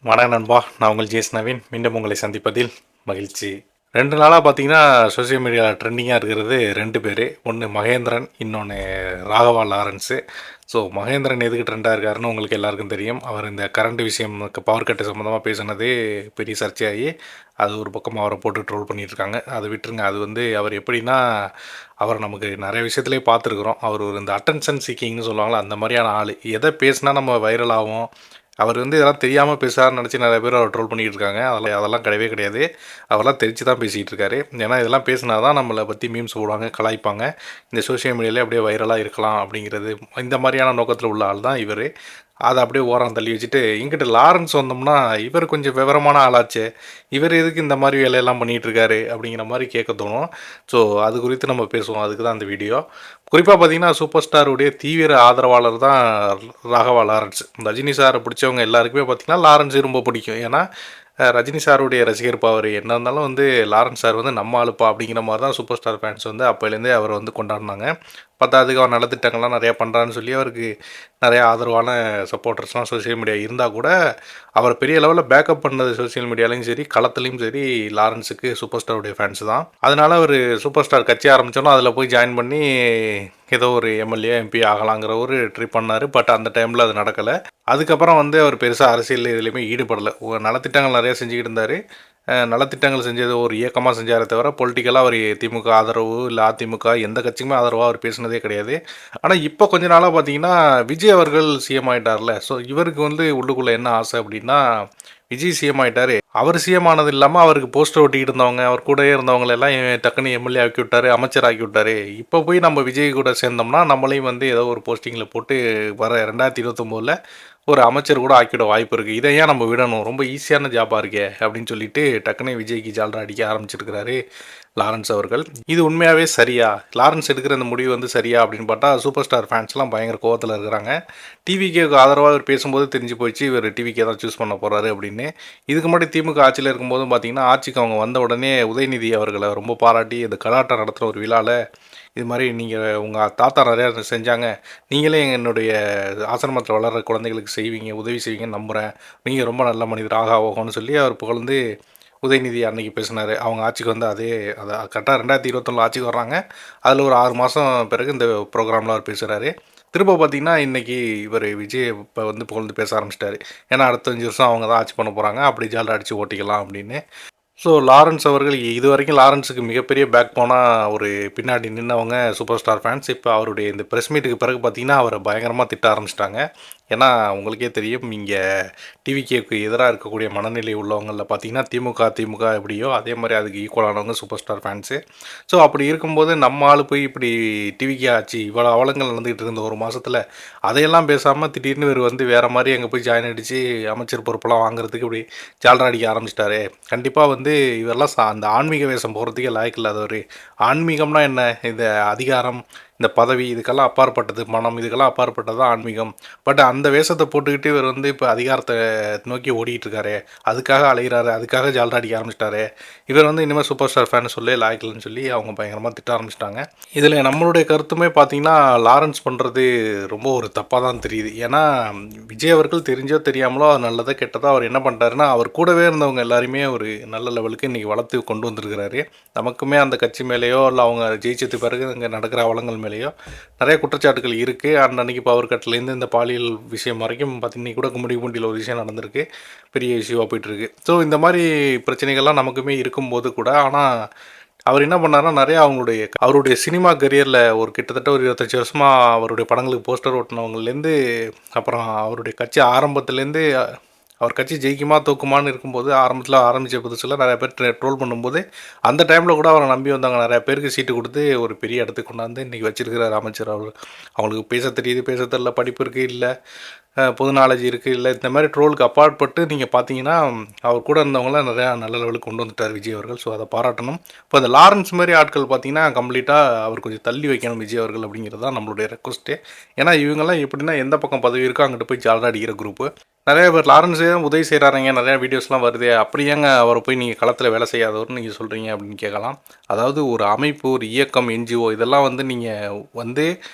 வணக்கம் நண்பா, நான் உங்கள் ஜேஸ் நவீன். மீண்டும் உங்களை சந்திப்பதில் மகிழ்ச்சி. 2 நாளாக பார்த்தீங்கன்னா சோஷியல் மீடியாவில் ட்ரெண்டிங்காக இருக்கிறது 2 பேர். ஒன்று மகேந்திரன், இன்னொன்று ராகவா லாரன்ஸு. ஸோ மகேந்திரன் எதுக்கு ட்ரெண்டாக இருக்காருன்னு உங்களுக்கு எல்லாருக்கும் தெரியும். அவர் இந்த கரண்ட் விஷயம் பவர் கட்டு சம்மந்தமாக பேசினதே பெரிய சர்ச்சையாகி அது ஒரு பக்கம் அவரை போட்டு ட்ரோல் பண்ணிகிட்ருக்காங்க. அதை விட்டுருங்க. அது வந்து அவர் எப்படின்னா அவரை நமக்கு நிறைய விஷயத்துலேயே பார்த்துருக்குறோம். அவர் ஒரு இந்த அட்டென்ஷன் சீக்கிங்னு சொல்லுவாங்களா, அந்த மாதிரியான ஆள். எதை பேசினா நம்ம வைரல் ஆகும், அவர் வந்து இதெல்லாம் தெரியாமல் பேசுகிறாருன்னு நினச்சி நிறைய பேர் அவர் ட்ரோல் பண்ணிகிட்டு இருக்காங்க. அதெல்லாம் கிடையவே கிடையாது. அவரெல்லாம் தெரிஞ்சு தான் பேசிகிட்டு இருக்காரு. ஏன்னா இதெல்லாம் பேசினா தான் நம்மளை பற்றி மீம்ஸ் போடுவாங்க, கலாய்ப்பாங்க. இந்த சோஷியல் மீடியாவிலே அப்படியே வைரலாக இருக்கலாம் அப்படிங்கிறது, இந்த மாதிரியான நோக்கத்தில் உள்ள ஆள் தான் இவர். அதை அப்படியே ஓரம் தள்ளி வச்சுட்டு இங்கிட்ட லாரன்ஸ் வந்தோம்னா இவர் கொஞ்சம் விவரமான ஆளாச்சே, இவர் எதுக்கு இந்த மாதிரி வேலையெல்லாம் பண்ணிகிட்டு இருக்காரு அப்படிங்கிற மாதிரி கேட்க தோணும். ஸோ அது குறித்து நம்ம பேசுவோம். அதுக்கு தான் அந்த வீடியோ. குறிப்பாக பார்த்தீங்கன்னா சூப்பர் ஸ்டாருடைய தீவிர ஆதரவாளர் தான் ராகவா லாரன்ஸ். ரஜினி சாரை பிடிச்சவங்க எல்லாருக்குமே பார்த்தீங்கன்னா லாரன்ஸே ரொம்ப பிடிக்கும். ஏன்னா ரஜினி சாருடைய ரசிகர் அவர் என்ன இருந்தாலும் வந்து லாரன்ஸ் சார் வந்து நம்ம ஆளுப்பா அப்படிங்கிற மாதிரி தான் சூப்பர் ஸ்டார் ஃபேன்ஸ் வந்து அப்போலேருந்தே அவரை வந்து கொண்டாடினாங்க. பத்தாவதுக்கு அவர் நலத்திட்டங்கள்லாம் நிறையா பண்ணுறான்னு சொல்லி அவருக்கு நிறையா ஆதரவான சப்போர்ட்டர்ஸ்லாம் சோஷியல் மீடியா இருந்தால் கூட அவர் பெரிய லெவலில் பேக்கப் பண்ணது சோஷியல் மீடியாலையும் சரி, களத்துலையும் சரி, லாரன்ஸுக்கு சூப்பர் ஸ்டாருடைய ஃபேன்ஸ் தான். அதனால் அவர் சூப்பர் ஸ்டார் கட்சி ஆரம்பித்தோன்னா அதில் போய் ஜாயின் பண்ணி ஏதோ ஒரு எம்எல்ஏ எம்பி ஆகலாங்கிற ஒரு ட்ரை பண்ணார். பட் அந்த டைமில் அது நடக்கலை. அதுக்கப்புறம் வந்து அவர் பெருசாக அரசியல் இதுலேயுமே ஈடுபடலை. நலத்திட்டங்கள் நிறையா செஞ்சுக்கிட்டு இருந்தார். நலத்திட்டங்கள் செஞ்சது ஒரு இயக்கமாக செஞ்சாரே தவிர பொலிட்டிக்கலாக அவர் திமுக ஆதரவு இல்லை அதிமுக எந்த கட்சிக்குமே ஆதரவாக அவர் பேசினதே கிடையாது. ஆனால் இப்போ கொஞ்ச நாளாக பார்த்தீங்கன்னா விஜய் அவர்கள் சிஎம் ஆகிட்டார்ல. ஸோ இவருக்கு வந்து உள்ளுக்குள்ளே என்ன ஆசை அப்படின்னா, விஜய் சிஎம் ஆகிட்டார், அவர் சிஎம் ஆனது இல்லாமல் அவருக்கு போஸ்டர் ஒட்டிக்கிட்டு இருந்தவங்க, அவர் கூடயே இருந்தவங்களெல்லாம் டக்குன்னு எம்எல்ஏ ஆக்கி விட்டார், அமைச்சர் ஆக்கி விட்டார். இப்போ போய் நம்ம விஜய் கூட சேர்ந்தோம்னா நம்மளையும் வந்து ஏதோ ஒரு போஸ்டிங்கில் போட்டு வர 2029 ஒரு அமைச்சர் கூட ஆக்கிவிட வாய்ப்பு இருக்குது. இதை ஏன் நம்ம விடணும், ரொம்ப ஈஸியான ஜாபாக இருக்கே அப்படின்னு சொல்லிட்டு டக்குனே விஜய்க்கு ஜால்ரா அடிக்க ஆரம்பிச்சிருக்கிறாரு லாரன்ஸ் அவர்கள். இது உண்மையாகவே சரியா, லாரன்ஸ் எடுக்கிற இந்த முடிவு வந்து சரியா அப்படின்னு பார்த்தா சூப்பர் ஸ்டார் ஃபேன்ஸ்லாம் பயங்கர கோவத்தில் இருக்கிறாங்க. டிவிகேக்கு ஆதரவாக இவர் பேசும்போது தெரிஞ்சு போயிடுச்சு இவர் டிவிக்கே தான் சூஸ் பண்ண போகிறாரு அப்படின்னு. இதுக்கு முன்னாடி திமுக ஆட்சியில் இருக்கும்போதும் பார்த்தீங்கன்னா ஆட்சிக்கு அவங்க வந்த உடனே உதயநிதி அவர்களை ரொம்ப பாராட்டி இந்த கலாட்டம் நடத்துகிற ஒரு விழாவில் இது மாதிரி நீங்கள் உங்கள் தாத்தா நிறையா செஞ்சாங்க, நீங்களே என்னுடைய ஆசிரமத்தில் வளர்கிற குழந்தைகளுக்கு செய்வீங்க, உதவி செய்வீங்கன்னு நம்புகிறேன், நீங்கள் ரொம்ப நல்ல மனிதர் ஆகோன்னு சொல்லி அவர் புகழ்ந்து உதயநிதி அன்னைக்கு பேசினார். அவங்க ஆட்சிக்கு வந்து அதை கரெக்டாக 2021 ஆட்சிக்கு வர்றாங்க. அதில் ஒரு 6 மாதம் பிறகு இந்த ப்ரோக்ராமில் அவர் பேசுகிறாரு. திரும்ப பார்த்தீங்கன்னா இன்றைக்கி இவர் விஜய் இப்போ வந்து புகழ்ந்து பேச ஆரம்பிச்சிட்டாரு. ஏன்னா அடுத்த 5 வருஷம் அவங்க தான் ஆட்சி பண்ண போகிறாங்க, அப்படி ஜாலியாக அடித்து ஓட்டிக்கலாம் அப்படின்னு. ஸோ லாரன்ஸ் அவர்கள் இது வரைக்கும் லாரன்ஸுக்கு மிகப்பெரிய பேக் போனால் ஒரு பின்னாடி நின்றவங்க சூப்பர் ஸ்டார் ஃபேன்ஸ். இப்போ அவருடைய இந்த ப்ரெஸ் மீட்டுக்கு பிறகு பார்த்தீங்கன்னா அவரை பயங்கரமாக திட்ட ஆரம்பிச்சிட்டாங்க. ஏன்னா உங்களுக்கே தெரியும், இங்கே டிவிகேக்கு எதிராக இருக்கக்கூடிய மனநிலை உள்ளவங்களில் பார்த்தீங்கன்னா திமுக எப்படியோ அதே மாதிரி அதுக்கு ஈக்குவலானவங்க சூப்பர் ஸ்டார் ஃபேன்ஸு. ஸோ அப்படி இருக்கும்போது நம்ம ஆள் போய் இப்படி டிவிக்கே ஆச்சு இவ்வளோ அவலங்கள் நடந்துகிட்டு இருந்த ஒரு மாதத்தில் அதையெல்லாம் பேசாமல் திடீர்னு இவர் வந்து வேறு மாதிரி அங்கே போய் ஜாயின் அடித்து அமைச்சர் பொறுப்பெல்லாம் வாங்குறதுக்கு இப்படி ஜால்ரா அடிக்க ஆரம்பிச்சிட்டாரு. கண்டிப்பாக வந்து இவரெல்லாம் அந்த ஆன்மீக வேஷம் போகிறதுக்கே லாய்க்கு இல்லாதவர். ஆன்மீகம்னா என்ன, இந்த அதிகாரம், இந்த பதவி, இதுக்கெல்லாம் அப்பாற்பட்டது, மனம், இதுக்கெல்லாம் அப்பாற்பட்டது தான் ஆன்மீகம். பட் அந்த வேஷத்தை போட்டுக்கிட்டு இவர் வந்து இப்போ அதிகாரத்தை நோக்கி ஓடிட்டு இருக்காரு, அதுக்காக அலைகிறாரு, அதுக்காக ஜால்ரா அடிக்க ஆரம்பிச்சிட்டாரு. இவர் வந்து இனிமேல் சூப்பர் ஸ்டார் ஃபேன் சொல்லி லாய்க்கலன்னு சொல்லி அவங்க பயங்கரமாக திட்ட ஆரம்பிச்சிட்டாங்க. இதில் நம்மளுடைய கருத்துமே பார்த்தீங்கன்னா லாரன்ஸ் பண்ணுறது ரொம்ப ஒரு தப்பாக தான் தெரியுது. ஏன்னா விஜய் அவர்கள் தெரிஞ்சோ தெரியாமலோ நல்லதோ கெட்டதோ அவர் என்ன பண்ணிட்டாருன்னா அவர் கூடவே இருந்தவங்க எல்லாருமே ஒரு நல்ல லெவலுக்கு இன்றைக்கி வளர்த்து கொண்டு வந்திருக்கிறாரு. நமக்குமே அந்த கட்சி மேலேயோ இல்லை அவங்க ஜெயிச்சது பிறகு அங்கே நடக்கிற அவலங்கள் மேலேயோ நிறைய குற்றச்சாட்டுகள் இருக்குது. அன்னைக்கு பவர் கட்லேருந்து இந்த பாலியல் விஷயம் வரைக்கும் பார்த்திங்கன்னா கூட கும்மிடிப்பூண்டியில் ஒரு விஷயம் நடந்திருக்கு, பெரிய இஷ்யூவாக போயிட்டுருக்கு. ஸோ இந்த மாதிரி பிரச்சனைகள்லாம் நமக்குமே இருக்கும்போது கூட, ஆனால் அவர் என்ன பண்ணார்னா நிறையா அவருடைய சினிமா கரியரில் ஒரு கிட்டத்தட்ட ஒரு 25 வருஷமாக அவருடைய படங்களுக்கு போஸ்டர் ஓட்டினவங்கலேருந்து அப்புறம் அவருடைய கட்சி ஆரம்பத்துலேருந்து அவர் கட்சி ஜெயிக்குமா தோக்குமான்னு இருக்கும்போது ஆரம்பத்தில் ஆரம்பித்த புதுசில் நிறைய பேர் ட்ரோல் பண்ணும்போது அந்த டைமில் கூட அவரை நம்பி வந்தாங்க. நிறையா பேருக்கு சீட்டு கொடுத்து ஒரு பெரிய இடத்துக்கு கொண்டாந்து இன்றைக்கி வச்சிருக்கிறார் அமைச்சர். அவங்களுக்கு பேச தெரியுது, பேச தெரியல, படிப்பு இருக்குது, இல்லை பொது நாலேஜ் இருக்குது, இல்லை இந்த மாதிரி ட்ரோலுக்கு அப்பாற்பட்டு நீங்கள் பார்த்தீங்கன்னா அவர் கூட இருந்தவங்களாம் நிறையா நல்ல லெவலுக்கு கொண்டு வந்துட்டார் விஜய் அவர்கள். ஸோ அதை பாராட்டணும். இப்போ அந்த லாரன்ஸ் மாதிரி ஆட்கள் பார்த்தீங்கன்னா கம்ப்ளீட்டாக அவர் கொஞ்சம் தள்ளி வைக்கணும் விஜய் அவர்கள் அப்படிங்கிறது தான் நம்மளுடைய ரெக்வஸ்ட்டு. ஏன்னா இவங்கெல்லாம் எப்படின்னா எந்த பக்கம் பதவி இருக்கோ அங்கிட்டு போய் ஜாலராக அடிக்கிற குரூப்பு. நிறைய பேர் லாரன்ஸே தான் உதவி செய்கிறாருங்க, நிறையா வீடியோஸ்லாம் வருது, அப்படி ஏங்க அவரை போய் நீங்கள் களத்தில் வேலை செய்யாதவர்னு நீங்கள் சொல்கிறீங்க அப்படின்னு கேட்கலாம். அதாவது ஒரு அமைப்பு, ஒரு இயக்கம், என்ஜிஓ இதெல்லாம் வந்து நீங்கள் வந்து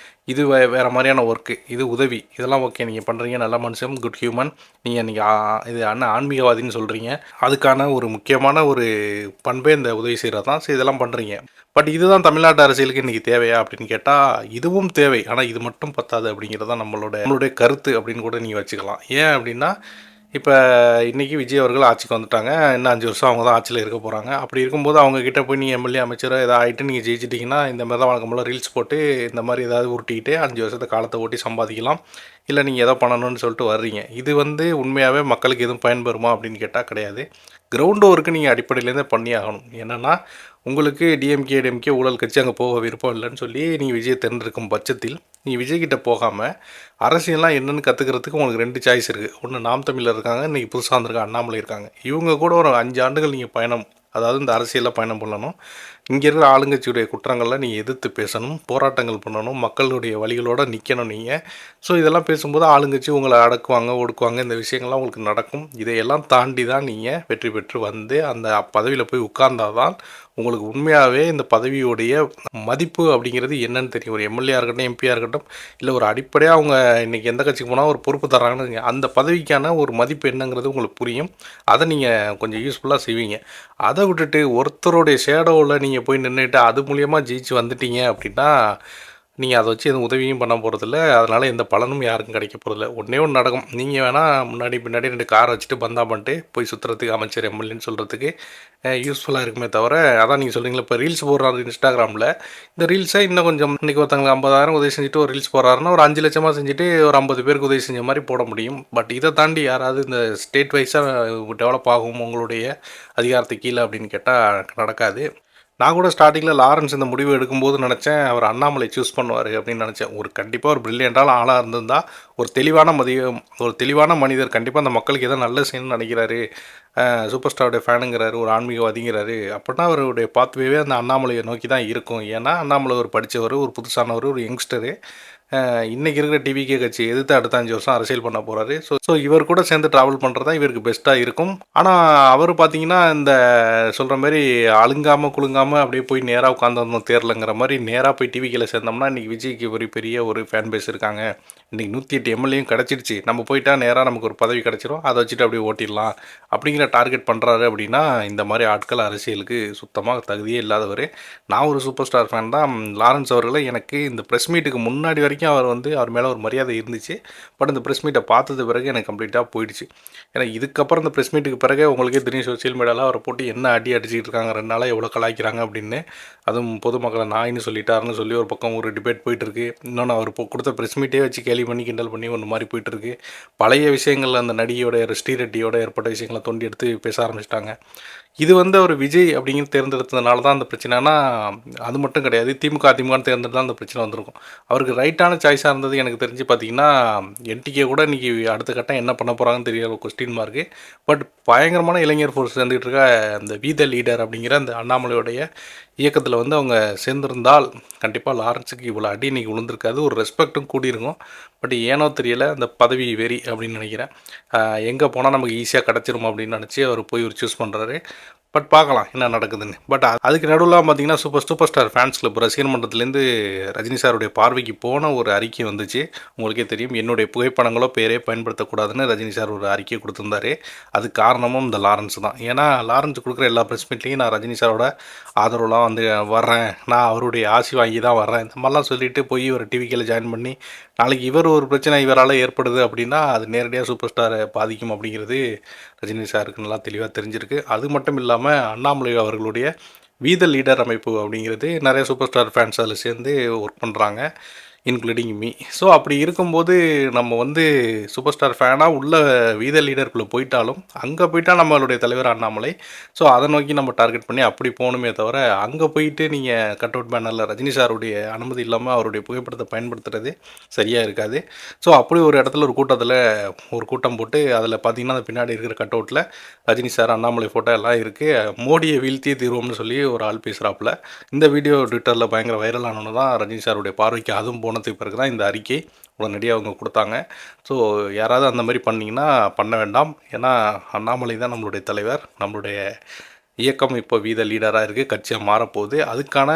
இது வேறு மாதிரியான ஒர்க்கு, இது உதவி, இதெல்லாம் ஓகே நீங்கள் பண்ணுறீங்க, நல்ல மனுஷன், குட் ஹியூமன், நீங்கள் நீங்கள் இது ஆன்மீகவாதின்னு சொல்கிறீங்க, அதுக்கான ஒரு முக்கியமான ஒரு பண்பே இந்த உதவி செய்கிறது தான். ஸோ இதெல்லாம் பண்ணுறீங்க. பட் இதுதான் தமிழ்நாட்டு அரசியலுக்கு இன்றைக்கி தேவையா அப்படின்னு கேட்டால் இதுவும் தேவை, ஆனால் இது மட்டும் பத்தாது அப்படிங்கிறது தான் நம்மளுடைய கருத்து அப்படின்னு கூட நீங்கள் வச்சுக்கலாம். ஏன் அப்படின்னா இப்போ இன்றைக்கி விஜய் அவர்கள் ஆட்சிக்கு வந்துட்டாங்க, இன்னும் 5 வருஷம் அவங்க தான் ஆட்சியில் இருக்க போகிறாங்க. அப்படி இருக்கும்போது அவங்கக்கிட்ட போய் நீங்கள் எம்எல்ஏ அமைச்சரோ ஏதாவது ஆகிட்டு நீங்கள் ஜெயிச்சிட்டிங்கன்னா இந்த மாதிரி தான் வழக்கம் போல் ரீல்ஸ் போட்டு இந்த மாதிரி ஏதாவது உருட்டிக்கிட்டு 5 வருஷத்தை காலத்தை ஓட்டி சம்பாதிக்கலாம், இல்லை நீங்கள் எதோ பண்ணணும்னு சொல்லிட்டு வர்றீங்க. இது உண்மையாகவே மக்களுக்கு எதுவும் பயன்பெறுமா அப்படின்னு கேட்டால் கிடையாது. கிரவுண்ட் ஒர்க்கு நீங்கள் அடிப்படையிலேருந்தே பண்ணி ஆகணும். என்னென்னா உங்களுக்கு டிஎம்கே ஊழல் கட்சி அங்கே போக விருப்பம் இல்லைன்னு சொல்லி நீங்கள் விஜயை தேர்ந்தெடுக்கும் பட்சத்தில் நீ விஜய்கிட்ட போகாமல் அரசியல்லாம் என்னென்னு கற்றுக்கிறதுக்கு உங்களுக்கு 2 சாய்ஸ் இருக்குது. ஒன்று நாம் தமிழர் இருக்காங்க, இன்றைக்கி புதுசாக வந்திருக்க அண்ணாமலை இருக்காங்க. இவங்க கூட ஒரு 5 ஆண்டுகள் நீங்கள் பயணம், அதாவது இந்த அரசியலில் பயணம் பண்ணணும். இங்கே இருக்கிற ஆளுங்கட்சியுடைய குற்றங்களில் நீங்கள் எதிர்த்து பேசணும், போராட்டங்கள் பண்ணணும், மக்களுடைய வழிகளோடு நிற்கணும் நீங்கள். ஸோ இதெல்லாம் பேசும்போது ஆளுங்கட்சி உங்களை அடக்குவாங்க, ஒடுக்குவாங்க, இந்த விஷயங்கள்லாம் உங்களுக்கு நடக்கும். இதையெல்லாம் தாண்டி தான் நீங்கள் வெற்றி பெற்று வந்து அந்த பதவியில் போய் உட்கார்ந்தாதான் உங்களுக்கு உண்மையாகவே இந்த பதவியுடைய மதிப்பு அப்படிங்கிறது என்னன்னு தெரியும். ஒரு எம்எல்ஏ இருக்கட்டும், எம்பியாக இருக்கட்டும், இல்லை ஒரு அடிப்படையாக அவங்க இன்றைக்கி எந்த கட்சிக்கு போனால் ஒரு பொறுப்பு தர்றாங்கன்னு அந்த பதவிக்கான ஒரு மதிப்பு என்னங்கிறது உங்களுக்கு புரியும். அதை நீங்கள் கொஞ்சம் யூஸ்ஃபுல்லாக செய்வீங்க. அதை விட்டுட்டு ஒருத்தருடைய ஷேடோவில் நீங்கள் போய் நின்றுட்டு அது மூலியமாக ஜெயிச்சு வந்துட்டீங்க அப்படின்னா நீங்கள் அதை வச்சு எதுவும் உதவியும் பண்ண போகிறதில்ல, அதனால் எந்த பலனும் யாருக்கும் கிடைக்க போகிறதில்ல. ஒன்றே ஒன்று நடக்கும், நீங்கள் வேணால் முன்னாடி பின்னாடி 2 காரை வச்சுட்டு பந்தா பண்ணிட்டு போய் சுற்றுறதுக்கு அமைச்சர் எம்எல்ஏன்னு சொல்கிறதுக்கு யூஸ்ஃபுல்லாக இருக்குமே தவிர, அதான் நீங்கள் சொல்கிறீங்களா இப்போ ரீல்ஸ் போடுறாரு இன்ஸ்டாகிராமில், இந்த ரீல்ஸை இன்னும் கொஞ்சம் இன்றைக்கி ஒருத்தவங்களுக்கு 50,000 உதவி செஞ்சுட்டு ஒரு ரீல்ஸ் போடுறாருன்னா ஒரு 5 லட்சமாக செஞ்சுட்டு ஒரு 50 பேருக்கு உதவி செஞ்ச மாதிரி போட முடியும். பட் இதை தாண்டி யாராவது இந்த ஸ்டேட் வைஸாக டெவலப் ஆகும் உங்களுடைய அதிகாரத்துக்கு கீழே அப்படின்னு கேட்டால் நடக்காது. நான் கூட ஸ்டார்டிங்கில் லாரன்ஸ் இந்த முடிவு எடுக்கும்போது நினச்சேன் அவர் அண்ணாமலை சூஸ் பண்ணுவார் அப்படின்னு நினச்சேன். ஒரு கண்டிப்பாக ஒரு பிரில்லியண்டான ஆளாக இருந்திருந்தால் ஒரு தெளிவான மனிதர், கண்டிப்பாக அந்த மக்களுக்கு எதோ நல்லது செய்யணும்னு நினைக்கிறாரு, சூப்பர் ஸ்டாருடைய ஃபேனுங்கிறாரு, ஒரு ஆன்மீகவாதிங்கிறாரு அப்படின்னா அவருடைய பாத்வேவே அந்த அண்ணாமலையை நோக்கி தான் இருக்கும். ஏன்னா அண்ணாமலை ஒரு படித்தவர், ஒரு புதுசானவர், ஒரு யங்ஸ்டரு, இன்றைக்கி இருக்கிற டிவிகே கட்சி எதிர்த்து அடுத்த 5 வருஷம் அரசியல் பண்ண போகிறாரு. ஸோ இவர் கூட சேர்ந்து ட்ராவல் பண்ணுறது தான் இவருக்கு பெஸ்ட்டாக இருக்கும். ஆனால் அவர் பார்த்தீங்கன்னா இந்த சொல்கிற மாதிரி அழுங்காமல் குலுங்காமல் அப்படியே போய் நேராக உட்காந்துருந்தோம் தேரலைங்கிற மாதிரி நேராக போய் டிவிக்கில் சேர்ந்தோம்னா இன்றைக்கி விஜய்க்கு ஒரு பெரிய ஒரு ஃபேன் பேஸ் இருக்காங்க, இன்றைக்கி 108 எம்எல்ஏயும் கிடச்சிருச்சு, நம்ம போயிட்டா நேராக நமக்கு ஒரு பதவி கிடச்சிரும், அதை வச்சுட்டு அப்படியே ஓட்டிடலாம் அப்படிங்கிற டார்கெட் பண்ணுறாரு. அப்படின்னா இந்த மாதிரி ஆட்கள் அரசியலுக்கு சுத்தமாக தகுதியே இல்லாதவர். நான் ஒரு சூப்பர் ஸ்டார் ஃபேன் தான். லாரன்ஸ் அவர்களை எனக்கு இந்த ப்ரெஸ் மீட்டுக்கு முன்னாடி வரைக்கும் அவர் மேலே ஒரு மரியாதை இருந்துச்சு. பட் இந்த ப்ரெஸ் மீட்டை பார்த்தது பிறகு எனக்கு கம்ப்ளீட்டாக போயிடுச்சு. ஏன்னா இதுக்கப்புறம் இந்த ப்ரெஸ் மீட்டுக்கு பிறகு உங்களுக்கே தெரியும், சோசியல் மீடியாவில் அவரை போட்டு என்ன அடிச்சுட்டு இருக்காங்க, 2 நாளாக எவ்வளோ கலாய்க்கிறாங்க அப்படின்னு. அதுவும் பொதுமக்களை நாயின்னு சொல்லிட்டாருன்னு சொல்லி ஒரு பக்கம் ஒரு டிபேட் போயிட்டுருக்கு. இன்னொன்று அவர் கொடுத்த ப்ரெஸ் மீட்டே வச்சு கேலி பண்ணி கிண்டல் பண்ணி ஒன்று மாதிரி போயிட்டுருக்கு. பழைய விஷயங்கள் அந்த நடிகையோட ஸ்ரீரெட்டியோட ஏற்பட்ட விஷயங்களை தோண்டி எடுத்து பேச ஆரம்பிச்சிட்டாங்க. இது அவர் விஜய் அப்படிங்கிறது தேர்ந்தெடுத்ததுனால தான் அந்த பிரச்சனைனா அது மட்டும் கிடையாது. அதிமுகன்னு தேர்ந்தெடுத்தால் அந்த பிரச்சனை வந்திருக்கும். அவருக்கு ரைட்டான சாய்ஸாக இருந்தது எனக்கு தெரிஞ்சு பார்த்தீங்கன்னா என்டிகே கூட இன்றைக்கி அடுத்த கட்டம் என்ன பண்ண போகிறாங்கன்னு தெரியாத கொஸ்டின் மார்க்கு. பட் பயங்கரமான இளைஞர் ஃபோர்ஸ் சேர்ந்துகிட்டு இருக்க அந்த வி த லீடர் அப்படிங்கிற அந்த அண்ணாமலையோடைய இயக்கத்தில் அவங்க சேர்ந்திருந்தால் கண்டிப்பாக லாரன்ஸுக்கு இவ்வளோ அடி இன்றைக்கி விழுந்திருக்காது, ஒரு ரெஸ்பெக்ட்டும் கூடியிருக்கும். பட் ஏனோ தெரியலை அந்த பதவி வெறி அப்படின்னு நினைக்கிறேன். எங்கே போனால் நமக்கு ஈஸியாக கிடச்சிரும் அப்படின்னு நினச்சி அவர் போய் ஒரு சூஸ் பண்ணுறாரு. பட் பார்க்கலாம் என்ன நடக்குதுன்னு. பட் அதுக்கு நடுவில் பார்த்தீங்கன்னா சூப்பர் ஸ்டார் ஃபேன்ஸ் கிளப் ரசிகர் மன்றத்துலேருந்து ரஜினி சாருடைய பார்வைக்கு போன ஒரு அறிக்கை வந்துச்சு. உங்களுக்கே தெரியும், என்னுடைய புகைப்படங்களோ பேரே பயன்படுத்தக்கூடாதுன்னு ரஜினி சார் ஒரு அறிக்கை கொடுத்துருந்தாரு. அது காரணமும் இந்த லாரன்ஸ் தான். ஏன்னா லாரன்ஸ் கொடுக்குற எல்லா ப்ரெஸ் மீட்லேயும் நான் ரஜினி சாரோட ஆதரவுலாம் வர்றேன், நான் அவருடைய ஆசி வாங்கி தான் வர்றேன், இந்த மாதிரிலாம் சொல்லிவிட்டு போய் ஒரு டிவிக்கில் ஜாயின் பண்ணி நாளைக்கு ஒரு பிரச்சனை இவரால் ஏற்படுது அப்படின்னா அது நேரடியாக சூப்பர் ஸ்டாரை பாதிக்கும் அப்படிங்கிறது ரஜினி சாருக்கு நல்லா தெளிவாக தெரிஞ்சிருக்கு. அது மட்டும் இல்லாமல் அண்ணாமலை அவர்களுடைய வி த லீடர் அமைப்பு அப்படிங்கிறது நிறைய சூப்பர் ஸ்டார் ஃபேன்ஸ் அதில் சேர்ந்து ஒர்க் பண்ணுறாங்க, இன்க்ளூடிங் மீ. ஸோ அப்படி இருக்கும்போது நம்ம சூப்பர் ஸ்டார் ஃபேனாக உள்ள வி த லீடருக்குள்ளே போயிட்டாலும் அங்கே போயிட்டால் நம்மளுடைய தலைவர் அண்ணாமலை. ஸோ அதை நோக்கி நம்ம டார்கெட் பண்ணி அப்படி போகணுமே தவிர அங்கே போயிட்டு நீங்கள் கட் அவுட் பேனரில் ரஜினி சாருடைய அனுமதி இல்லாமல் அவருடைய புகைப்படத்தை பயன்படுத்துறது சரியாக இருக்காது. ஸோ அப்படி ஒரு இடத்துல ஒரு கூட்டம் போட்டு அதில் பார்த்தீங்கன்னா அந்த பின்னாடி இருக்கிற கட் அவுட்டில் ரஜினி சார் அண்ணாமலை ஃபோட்டோ எல்லாம் இருக்குது. மோடியை வீழ்த்தியே தீர்வோம்னு சொல்லி ஒரு ஆள் பேசுகிறாப்புல. இந்த வீடியோ ட்விட்டரில் பயங்கர வைரலானது தான் ரஜினி சாருடைய பார்வைக்கு அதுவும் போனதுக்கு பிறகு தான் இந்த அறிக்கை உடனடியாக அவங்க கொடுத்தாங்க. ஸோ யாராவது அந்த மாதிரி பண்ணிங்கன்னா பண்ண வேண்டாம். ஏன்னா அண்ணாமலை தான் நம்மளுடைய தலைவர், நம்மளுடைய இயக்கம் இப்போ வீத லீடராக இருக்குது, கட்சியாக மாறப்போகுது. அதுக்கான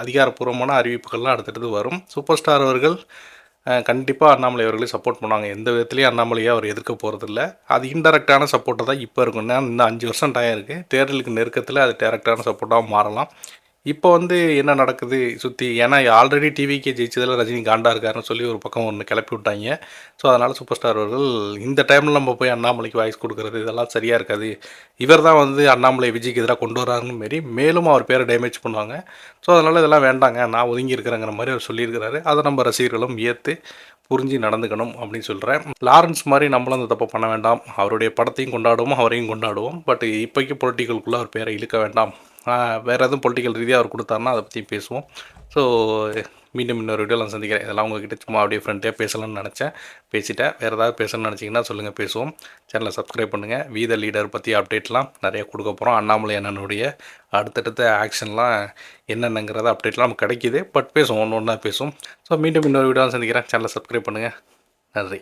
அதிகாரப்பூர்வமான அறிவிப்புகள்லாம் அடுத்தடுத்து வரும். சூப்பர் ஸ்டார் அவர்கள் கண்டிப்பாக அண்ணாமலை அவர்களே சப்போர்ட் பண்ணுவாங்க. எந்த விதத்துலேயும் அண்ணாமலையை அவர் எதிர்க்க போகிறதில்ல. அது இன்டெரக்டான சப்போர்ட்டை தான் இப்போ இருக்கும். ஏன்னா இன்னும் 5 வருஷம் டைம் இருக்குது. தேர்தலுக்கு நெருக்கத்தில் அது டேரக்டான சப்போர்ட்டாக மாறலாம். இப்போ வந்து என்ன நடக்குது சுற்றி, ஏன்னா ஆல்ரெடி டிவிக்கே ஜெயிச்சதில் ரஜினி காண்டா இருக்காருன்னு சொல்லி ஒரு பக்கம் ஒன்று கிளப்பி விட்டாங்க. ஸோ அதனால் சூப்பர் ஸ்டார் அவர்கள் இந்த டைமில் நம்ம போய் அண்ணாமலைக்கு வாய்ஸ் கொடுக்குறது இதெல்லாம் சரியாக இருக்காது. இவர் தான் வந்து அண்ணாமலை விஜய்க்கு எதிராக கொண்டு வராருன்னு மாரி மேலும் அவர் பேரை டேமேஜ் பண்ணுவாங்க. ஸோ அதனால் இதெல்லாம் வேண்டாங்க, நான் ஒதுங்கி இருக்கிறேங்கிற மாதிரி அவர் சொல்லியிருக்கிறாரு. அதை நம்ம ரசிகர்களும் ஏற்று புரிஞ்சு நடந்துக்கணும் அப்படின்னு சொல்கிறேன். லாரன்ஸ் மாதிரி நம்மளும் அந்த தப்பை பண்ண வேண்டாம். அவருடைய படத்தையும் கொண்டாடுவோம், அவரையும் கொண்டாடுவோம். பட் இப்போக்கி பொலிட்டிக்கலுக்குள்ளே அவர் பேரை இழுக்க வேண்டாம். வேறு எதுவும் பொலிட்டிக்கல் ரீதியாக அவர் கொடுத்தாருன்னா அதை பற்றி பேசுவோம். ஸோ மீண்டும் இன்னொரு வீடியோவில் நான் சந்திக்கிறேன். இதெல்லாம் உங்ககிட்ட சும்மா அப்படியே ஃப்ரெண்ட்லியாக பேசலாம்னு நினச்சேன், பேசிட்டேன். வேறு ஏதாவது பேசணும்னு நினச்சிங்கன்னா சொல்லுங்கள், பேசுவோம். சேனலை சப்ஸ்கிரைப் பண்ணுங்கள். வீத லீடர் பற்றி அப்டேட்லாம் நிறைய கொடுக்க போகிறோம். அண்ணாமலை அண்ணனுடைய அடுத்தடுத்த ஆக்ஷன்லாம் என்னென்னங்கிறத அப்டேட்லாம் நமக்கு கிடைக்கிது. பட் பேசுவோம், ஒன்று ஒன்றா பேசுவோம். ஸோ மீண்டும் இன்னொரு வீடியோவில் சந்திக்கிறேன். சேனலை சப்ஸ்கிரைப் பண்ணுங்கள். நன்றி.